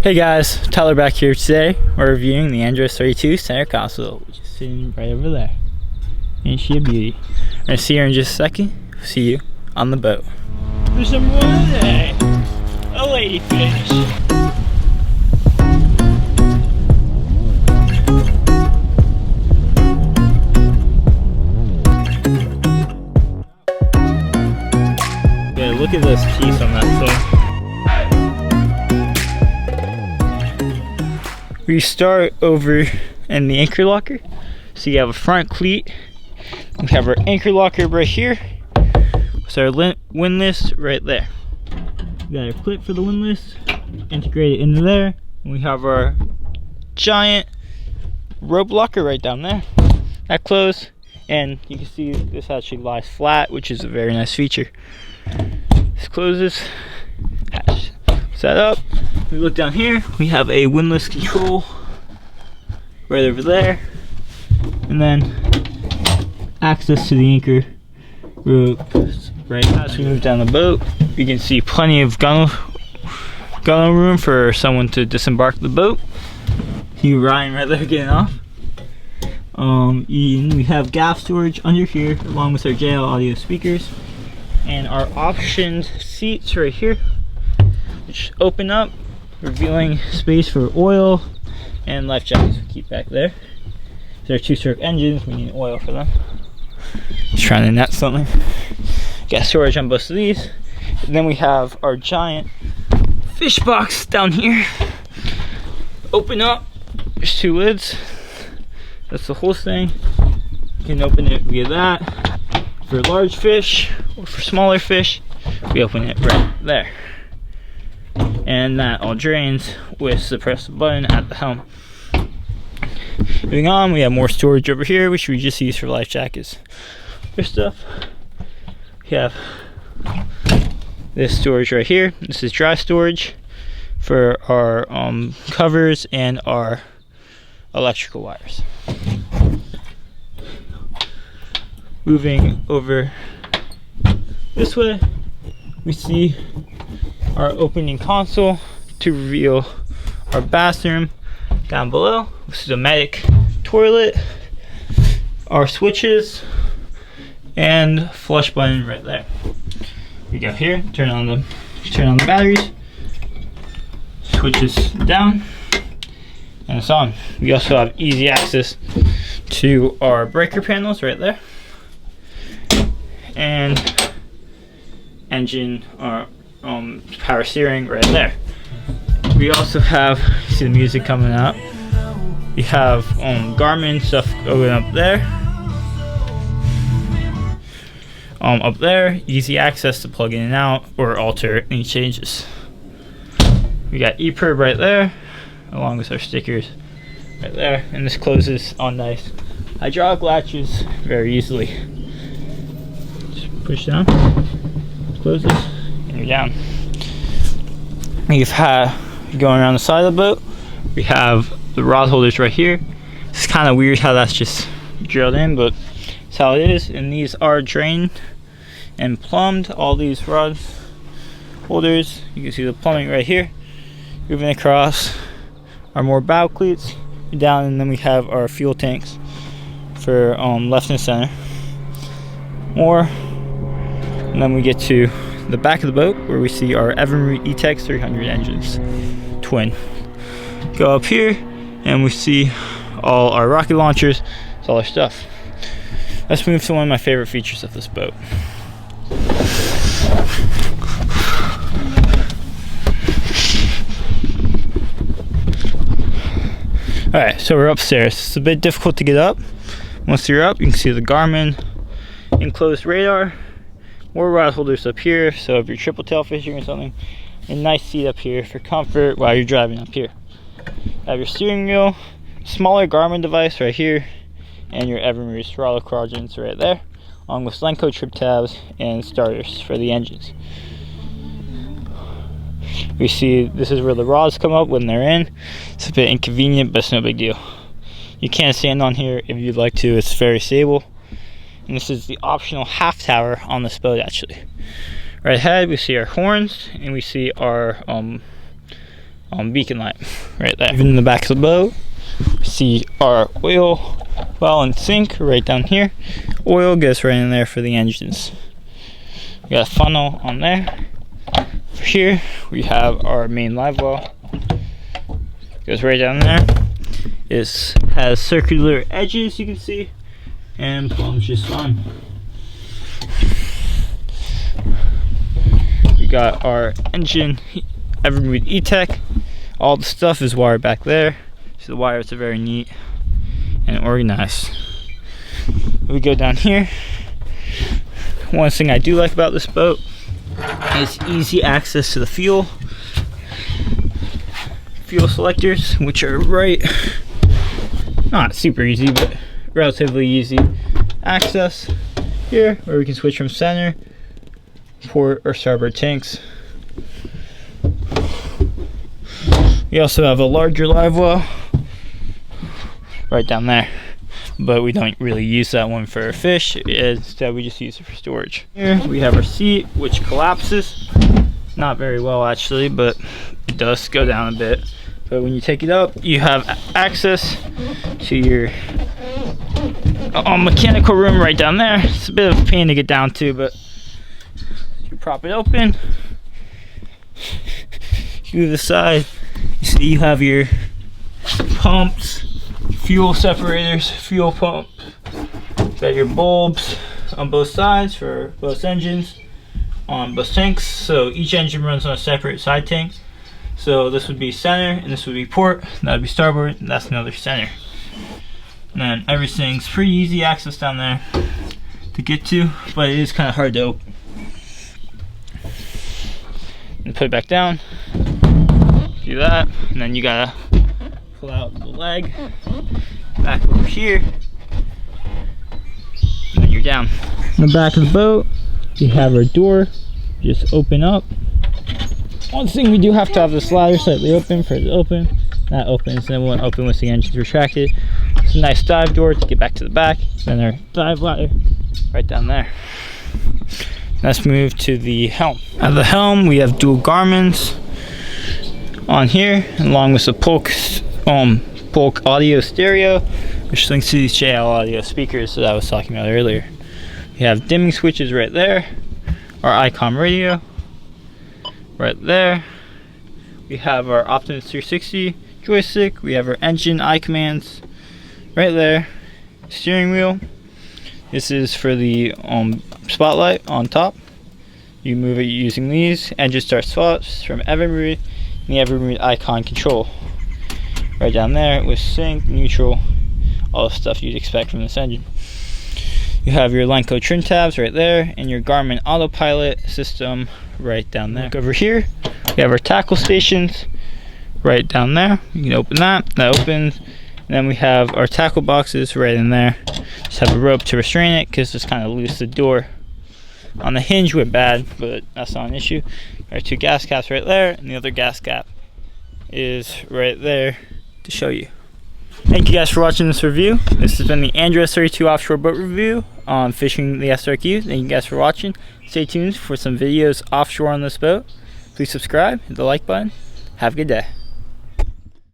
Hey guys, Tyler back here today. We're reviewing the Andros 32 center console, which is sitting right over there. Ain't she a beauty? We're gonna see her in just a second. See you on the boat. There's some more today. A ladyfish. Yeah, look at those teeth on that thing. We start over in the anchor locker. So you have a front cleat. We have our anchor locker right here. So our windlass right there. We got our clip for the windlass integrated into there. And we have our giant rope locker right down there. That closed, and you can see this actually lies flat, which is a very nice feature. This closes. Hatch set up. We look down here, we have a windlass control right over there, and then access to the anchor rope right as we move down the boat. You can see plenty of gunnel room for someone to disembark the boat. See Ryan right there getting off. We have gap storage under here along with our JL audio speakers, and our optioned seats right here, which open up, revealing space for oil and life jackets. We keep back there. They're two-stroke engines, we need oil for them. Just trying to net something. Got storage on both of these. And then we have our giant fish box down here. Open up, there's two lids. That's the whole thing. You can open it via that. For large fish or for smaller fish, we open it right there. And that all drains with the press button at the helm. Moving on, we have more storage over here, which we just use for life jackets. This stuff. We have this storage right here. This is dry storage for our covers and our electrical wires. Moving over this way, we see our opening console to reveal our bathroom down below. This is a medic toilet, our switches, and flush button right there. We go here, turn on the batteries, switches down, and it's on. We also have easy access to our breaker panels right there, and engine power steering right there. We also have, see the music coming out. We have Garmin stuff going up there. Up there, easy access to plug in and out or alter any changes. We got EPIRB right there, along with our stickers right there, and this closes on nice hydraulic latches very easily. Just push down, closes, and you're down. We've had, going around the side of the boat, we have the rod holders right here. It's kind of weird how that's just drilled in, but that's how it is. And these are drained and plumbed. All these rod holders, you can see the plumbing right here. Moving across our more bow cleats down, and then we have our fuel tanks for left and center. More, and then we get to the back of the boat where we see our Evinrude E-Tech 300 engines, twin. Go up here and we see all our rocket launchers. It's all our stuff. Let's move to one of my favorite features of this boat. Alright, so we're upstairs. It's a bit difficult to get up. Once you're up, you can see the Garmin enclosed radar. More rod holders up here, so if you're triple tail fishing or something, a nice seat up here for comfort while you're driving up here. Have your steering wheel, smaller Garmin device right here, and your Evinrude throttle quadrants right there, along with Lenco trip tabs and starters for the engines. We see this is where the rods come up when they're in. It's a bit inconvenient, but it's no big deal. You can stand on here if you'd like to. It's very stable. And this is the optional half tower on this boat actually. Right ahead we see our horns, and we see our beacon light right there. Even in the back of the boat, see our oil well and sink right down here. Oil goes right in there for the engines. We got a funnel on there. For here we have our main live well. Goes right down there. It has circular edges, you can see, and plumbs just fine. We got our engine, Evermood E-Tech. All the stuff is wired back there. So the wires are very neat and organized. We go down here. One thing I do like about this boat is easy access to the fuel selectors, which are right, not super easy, but relatively easy access here, where we can switch from center, port, or starboard tanks. We also have a larger live well right down there, but we don't really use that one for fish. Instead, we just use it for storage. Here we have our seat, which collapses. Not very well actually, but it does go down a bit. But when you take it up, you have access to your mechanical room right down there. It's a bit of a pain to get down to, but you prop it open. You the side, you see you have your pumps, fuel separators, fuel pump. You got your bulbs on both sides for both engines, on both tanks. So each engine runs on a separate side tank. So this would be center, and this would be port. That would be starboard, and that's another center. And then everything's pretty easy access down there to get to, but it is kind of hard to open. And put it back down. Do that, and then you gotta pull out the leg back over here, and then you're down. In the back of the boat, we have our door. Just open up. One thing, we do have to have the slider slightly open for it to open. That opens, and then won't open once the engine's retracted. It's a nice dive door to get back to the back. Then our dive ladder right down there. Let's move to the helm. At the helm, we have dual Garmin's on here, along with the Polk audio stereo, which links to these JL audio speakers that I was talking about earlier. We have dimming switches right there, our ICOM radio right there. We have our Optimus 360 joystick. We have our engine iCommands right there. Steering wheel. This is for the spotlight on top. You move it using these. Engine start stops from Evermood, and the Evermood icon control right down there with sync, neutral, all the stuff you'd expect from this engine. You have your Lenco trim tabs right there, and your Garmin autopilot system right down there. Look over here, we have our tackle stations right down there. You can open that, that opens. And then we have our tackle boxes right in there. Just have a rope to restrain it, because it's kind of loose. The door on the hinge went bad, but that's not an issue. Our two gas caps right there, and the other gas cap is right there to show you. Thank you guys for watching this review. This has been the Andros 32 offshore boat review on fishing the SRQ. Thank you guys for watching. Stay tuned for some videos offshore on this boat. Please subscribe, hit the like button. Have a good day.